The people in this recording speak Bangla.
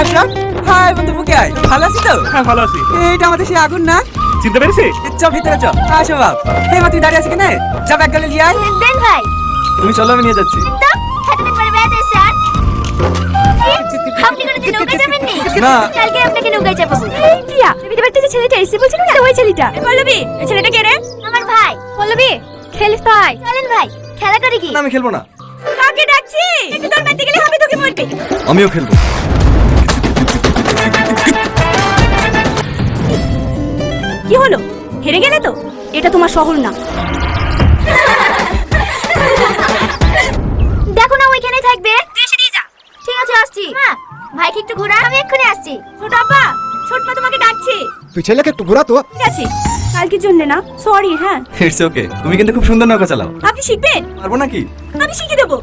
দর্শক, হাই বন্ধু বুকে আয়। ভালো আছি তো? হ্যাঁ ভালো আছি। এইটা আমাদের সেই আগুন না? চিনতে পেরেছিস? চ ভিতরে চ। আসো বাপ। এই মা তুই দাঁড়িয়ে আছিস কেন? যা ব্যাগ গেলে নিয়ে আয়। দেন ভাই। তুমি চলো আমি নিয়ে যাচ্ছি। তো এতদিন পরে বেড়াতে এসেছেন। আপনি কোনোদিন নৌকায় যাবেননি? না। কালকে আপনাকে নৌকায় চাপাবো। এই টিয়া, তুমি দেখতে যে ছেলেটা এসে বলছিল না, ওই ছেলেটা। পল্লবী, এই ছেলেটা কে রে? আমার ভাই। পল্লবী, খেলিস ভাই? চলেন ভাই, খেলা করি কি? না আমি খেলবো না। কাকে ডাকছি? একটু দৌড় মারতে গেলে হবে, তোকে মরবে। আমিও খেলবো। কি হলো? হেরে গেলে তো? এটা তোমার শহর না। দেখো না ওইখানেই থাকবে। তুই এসে দিয়ে যা। ঠিক আছে আসছি। হ্যাঁ, ভাইকে একটু ঘোরা, আমি এক্ষুনি আসছি। ছোট আপা, ছোট মা তোমাকে ডাকছে। তুই ছেলেকে একটু ঘোরা তো। ঠিক আছে, কালকের জন্য না, সরি। হ্যাঁ, ইটস ওকে। তুমি কিন্তু খুব সুন্দর নৌকা চালাও। আপনি শিখবেন? পারবো নাকি? আমি শিখিয়ে দেবো।